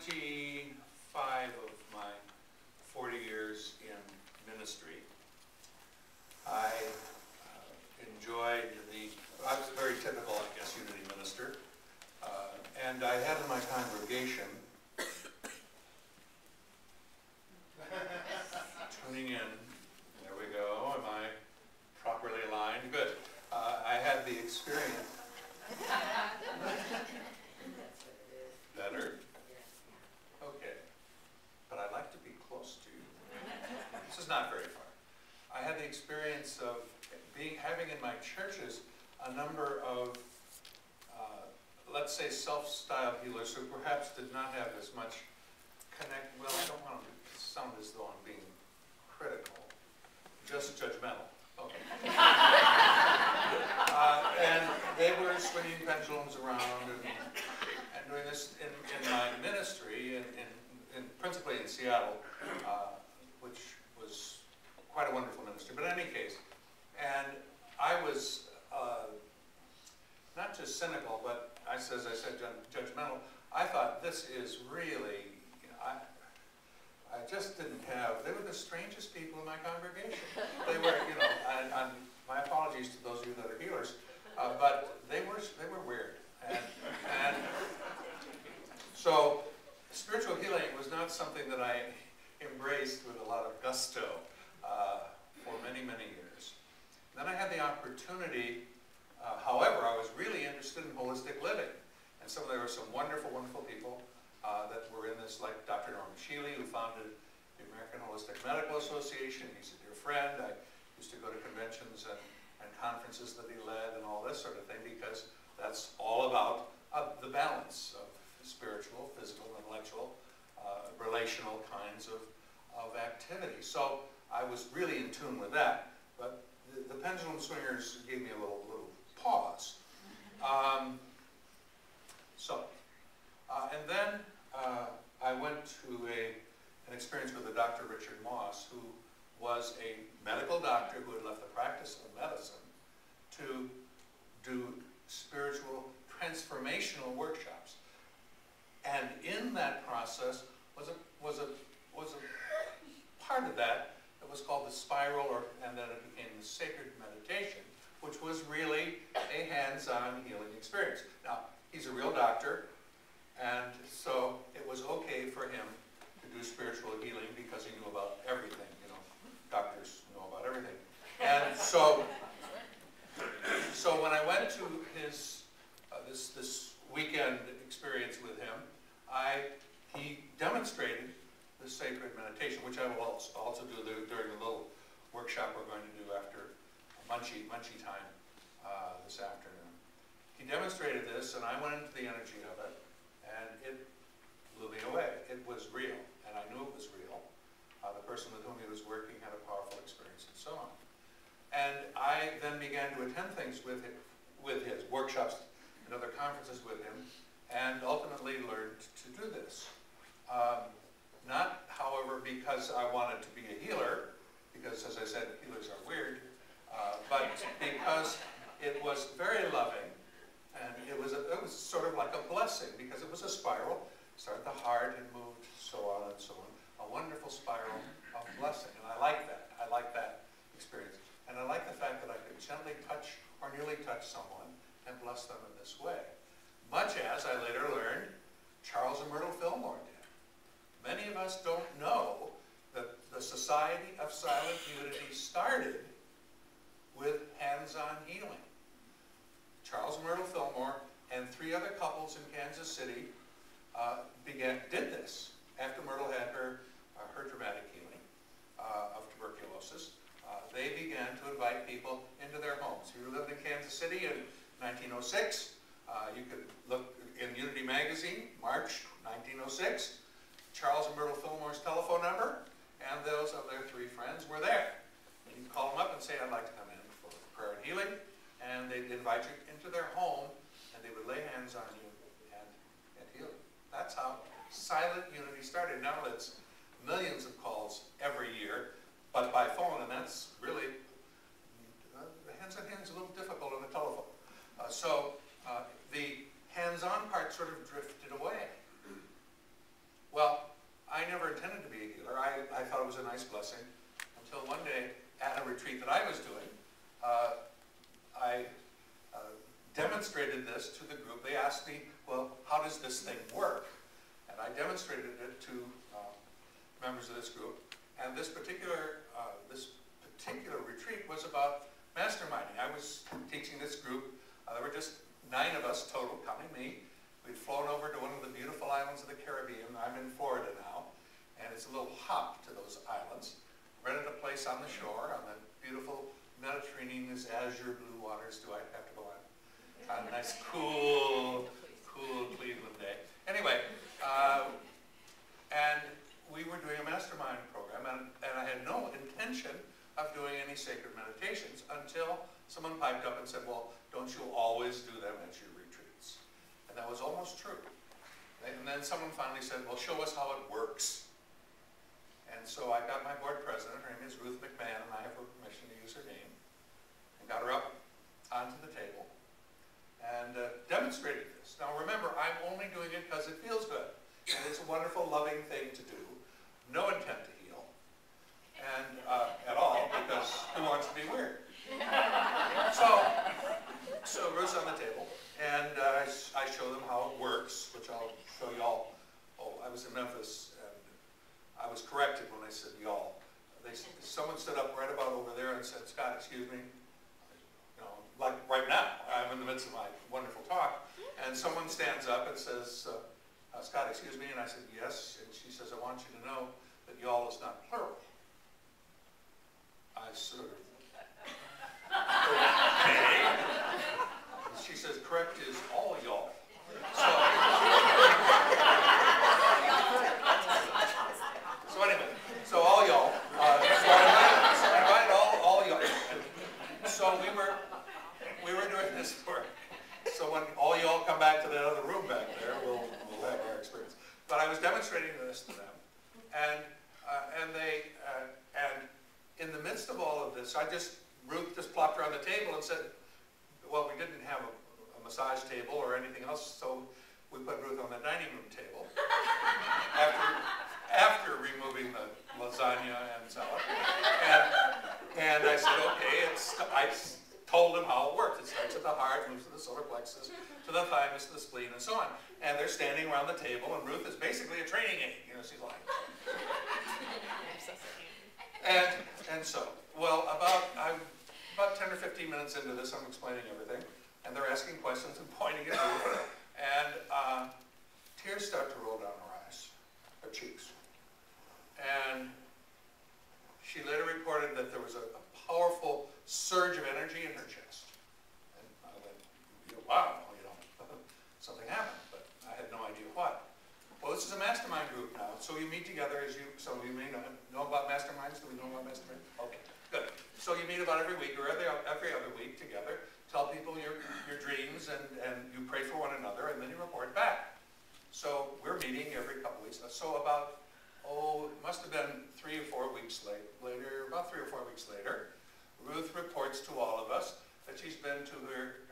25 of my 40 years in ministry, I enjoyed I was a very typical, I guess, unity minister. And I had in my congregation, tuning in, there we go, am I properly aligned? Good. I had the experience. Better? Okay. But I'd like to be close to you. This is not very far. I had the experience of having in my churches a number of, let's say, self-styled healers who perhaps did not have as much well, I don't want to sound as though I'm being critical, just judgmental. Okay. And they were swinging pendulums around and doing this in my ministry, principally in Seattle, which was quite a wonderful ministry. But in any case, and I was not just cynical, but as I said, judgmental. I thought, this is really, I just didn't have, they were the strangest people in my congregation. They were, and my apologies to those of you that are healers, but they were weird. And so spiritual healing was not something that I embraced with a lot of gusto for many, many years. Then I had the opportunity, however, I was really interested in holistic living. And so there were some wonderful, wonderful people that were in this, like Dr. Norman Shealy, who founded the American Holistic Medical Association. He's a dear friend. I used to go to conventions and conferences that he led and all this sort of thing, because that's all about the balance of spiritual, physical, intellectual, relational kinds of activity. So I was really in tune with that. But the pendulum swingers gave me a little pause. And then I went to an experience with a Dr. Richard Moss, who was a medical doctor who had left the practice of medicine to do spiritual transformational workshops. And in that process was a part of that was called the spiral, and then it became the sacred meditation, which was really a hands-on healing experience. Now, he's a real doctor, and so it was okay for him to do spiritual healing because he knew about everything. Doctors know about everything. And so when I went to his this weekend experience with him, he demonstrated the sacred meditation, which I will also do during the little workshop we're going to do after Munchie time this afternoon. He demonstrated this, and I went into the energy of it, and it blew me away. It was real, and I knew it was real. The person with whom he was working had a powerful experience, and so on. And I then began to attend things with his workshops and other conferences with him, and ultimately learned to do this. Not, however, because I wanted to be a healer, because, as I said, healers are weird, but because it was very loving, and it was sort of like a blessing, because it was a spiral. Started the heart and moved so on and so on. A wonderful spiral of blessing, and I like that. I like that experience. And I like the fact that I could gently touch or nearly touch someone and bless them in this way. Much as I later learned Charles and Myrtle Fillmore did. Many of us don't know that the Society of Silent Unity started with hands-on healing. Charles and Myrtle Fillmore and 3 other couples in Kansas City did this after Myrtle had her dramatic healing of tuberculosis. They began to invite people into their homes. If you lived in Kansas City in 1906, you could look in Unity magazine, March 1906, Charles and Myrtle Fillmore's telephone number, and those of their 3 friends were there. And you call them up and say, I'd like to come in for prayer and healing, and they'd invite you into their home, and they would lay hands on you and heal you. That's how Silent Unity started. Now it's millions of calls every year, but by phone, and that's really, hands-on-hand is a little difficult on the telephone. So the hands-on part sort of drifted away. demonstrated this to the group. They asked me, well, how does this thing work? And I demonstrated it to members of this group. And this particular retreat was about masterminding. I was teaching this group. There were just 9 of us total, counting me. We'd flown over to one of the beautiful islands of the Caribbean. I'm in Florida now, and it's a little hop to those islands. Rented a place on the shore, on the beautiful Mediterranean, this azure blue waters. Do I have to go on? A nice, cool Cleveland day. Anyway, and we were doing a mastermind program, and I had no intention of doing any sacred meditations until someone piped up and said, well, don't you always do them at your retreats? And that was almost true. And then someone finally said, well, show us how it works. And so I got my board president, her name is Ruth McMahon, and I have her permission to use her name, and got her up onto the table and demonstrated this. Now remember, I'm only doing it because it feels good. And it's a wonderful, loving thing to do. No intent to heal. And at all, because who wants to be weird? So Ruth's on the table, and I show them how it works, which I'll show y'all. Oh, I was in Memphis, and I was corrected when I said y'all. Someone stood up right about over there and said, Scott, excuse me. You know, like right now, I'm in the midst of my wonderful talk, and someone stands up and says, Scott, excuse me, and I said, yes, and she says, I want you to know that y'all is not plural. I sort of, okay. She says, correct is all y'all. So anyway, so all y'all. So I invited all y'all. So we were doing this for, so when all y'all come back to that other room back there, we'll have our experience. But I was demonstrating this to them, and in the midst of all of this, Ruth just plopped her on the table and said, well, we didn't have a massage table or anything else, so we put Ruth on the dining room table after removing the lasagna and salad. And I said, okay, I told them how it worked. It starts at the heart, moves to the solar plexus, to the thymus, to the spleen, and so on. And they're standing around the table, and Ruth is basically a training aid. You know, she's like. And so, well, about 10 or 15 minutes into this, I'm explaining everything, and they're asking questions and pointing at Ruth, and tears start to roll down her cheeks. And she later reported that there was a powerful surge of energy in her chest. And I went, wow, something happened, but I had no idea what. Well, this is a mastermind group now, so you meet together some of you may know about masterminds. Do we know about masterminds? Okay, good. So you meet about every week or every other week together, tell people your dreams, and you pray for one another, and then you report back. So we're meeting every couple weeks. So about, it must have been 3 or 4 weeks later, about 3 or 4 weeks later, Ruth reports to all of us that she's been to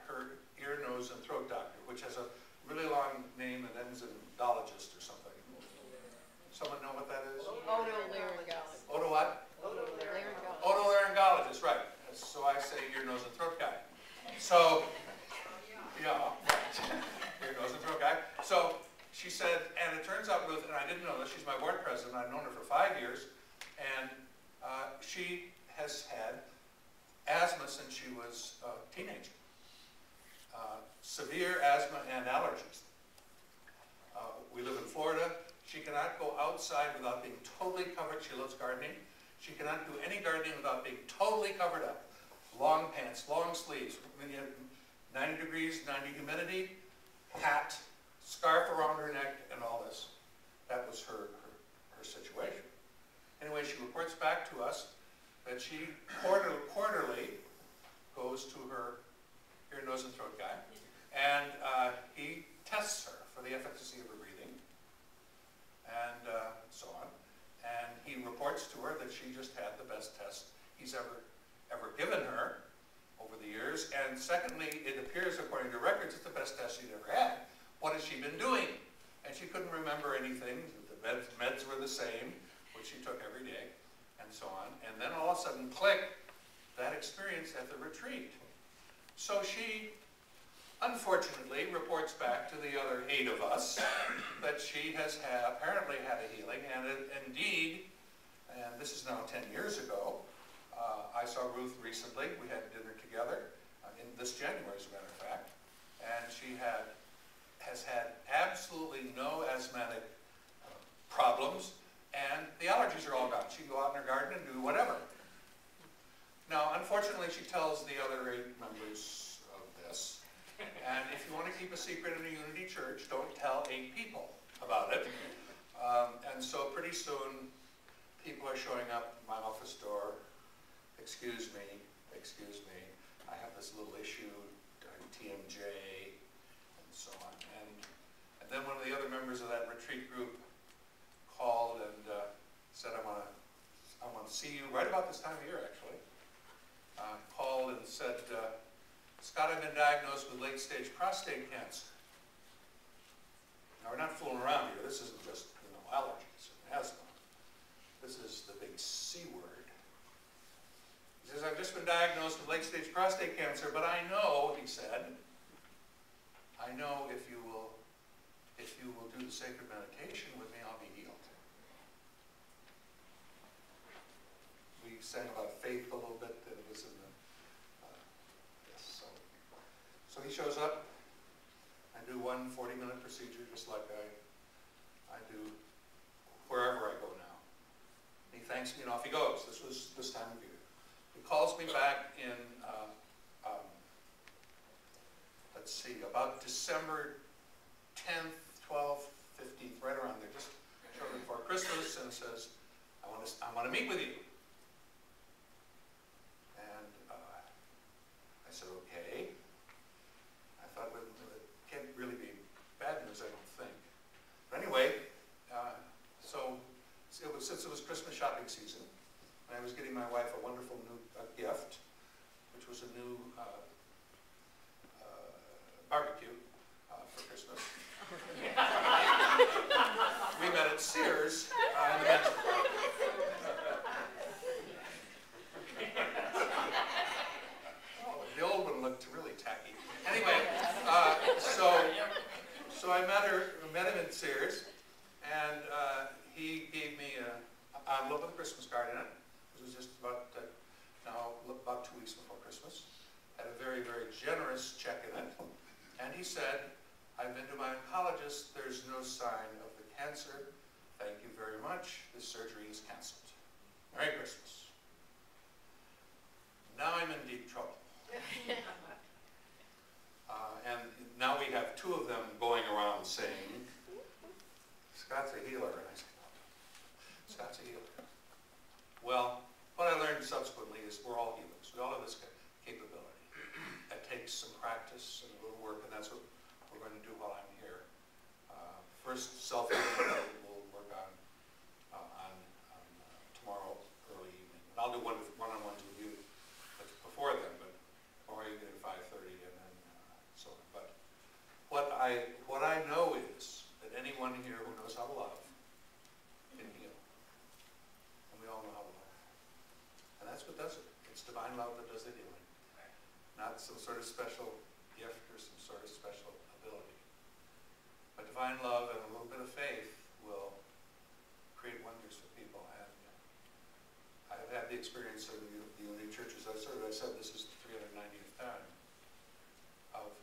her ear, nose, and throat doctor, which has a really long name and ends in dologist or something. Someone know what that is? Otolaryngologist. Oto what? Otolaryngologist. Otolaryngologist, right. So I say ear, nose, and throat guy. So, yeah, ear, nose, and throat guy. So she said, and it turns out Ruth, and I didn't know this, she's my board president, I've known her for 5 years, and she has had asthma since she was a teenager. Severe asthma and allergies. We live in Florida. She cannot go outside without being totally covered. She loves gardening. She cannot do any gardening without being totally covered up. Long pants, long sleeves. When you have 90 degrees, 90 humidity, hat, scarf around her neck, and all this. That was her situation. Anyway, she reports back to us that she quarterly goes to her ear, nose, and throat guy, and he tests her for the efficacy of her breathing, and so on. And he reports to her that she just had the best test he's ever given her over the years. And secondly, it appears, according to records, it's the best test she'd ever had. What has she been doing? And she couldn't remember anything. The meds were the same, which she took every day, and so on. And then all of a sudden, click, that experience at the retreat. So she unfortunately reports back to the other 8 of us that she has apparently had a healing, and indeed, and this is now 10 years ago, I saw Ruth recently. We had dinner together in this January, as a matter of fact, and she has had absolutely no asthmatic problems, and the allergies are all gone. She can go out in her garden and do whatever. Now, unfortunately, she tells the other 8 members of this, and if you want to keep a secret in a Unity church, don't tell 8 people about it. And so pretty soon, people are showing up at my office door. Excuse me, I have this little issue, TMJ, and so on. And then one of the other members of that retreat group called and said, I want to see you right about this time of year, actually. Called and said, Scott, I've been diagnosed with late-stage prostate cancer. Now, we're not fooling around here. This isn't just, allergies and asthma. This is the big C word. He says, I've just been diagnosed with late-stage prostate cancer, but I know, he said, I know if you will do the sacred meditation with me, I'll be healed. We sang about faith a little bit, that it was in the, yes, so he shows up. I do one 40-minute procedure, just like I do wherever I go now. He thanks me and off he goes. This was this time of year. He calls me back in, let's see, about December 10th, 12th, 15th, right around there, just shortly before Christmas, and says, I want to meet with you. And I said, okay. I thought, well, it can't really be bad news, I don't think. But anyway, since it was Christmas shopping season, I was getting my wife a wonderful new gift, which was a new barbecue for Christmas. We met at Sears in the men's department. Oh, the old one looked really tacky. Anyway, so I met him at Sears, and he gave me an envelope with a Christmas card in it. It was just about 2 weeks before Christmas. Had a very, very generous check in it. And he said, I've been to my oncologist. There's no sign of the cancer. Thank you very much. This surgery is canceled. Merry Christmas. Now I'm in deep trouble. And now we have 2 of them going around saying, Scott's a healer. And I said, no, Scott's a healer. Well, what I learned subsequently is we're all healers. We all have this capability. That takes some practice and a little work, and that's what we're going to do while I'm here. First, self-healing we'll work on tomorrow early evening. And I'll do one-on-ones with you before then, but tomorrow evening at 5:30, and then so on. But what I know is that anyone here who knows how to love can heal. And we all know how to love. And that's what does it. It's divine love that does the healing. Not some sort of special gift or some sort of special ability. But divine love and a little bit of faith will create wonders for people. And I've had the experience of the Unity churches I've served. I said this is the 390th time of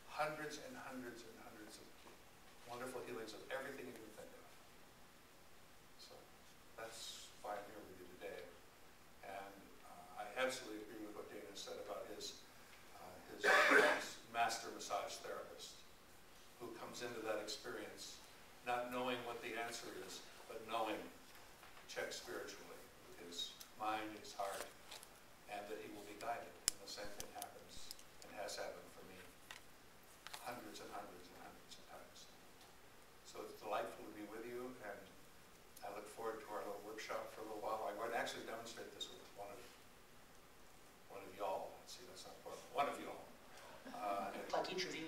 hundreds and hundreds and hundreds of wonderful healings of everything you can think of. So that's why I'm here with you today. And I absolutely agree with what Dana said about his master massage therapist, who comes into that experience not knowing what the answer is, but knowing to check spiritually with his mind, his heart, and that he will be guided. And the same thing happens and has happened for me hundreds and hundreds and hundreds of times. So it's delightful to be with you, and I look forward to our little workshop for a little while. I'm going to actually demonstrate this with one of y'all. See, that's not important. One of y'all. Like interview.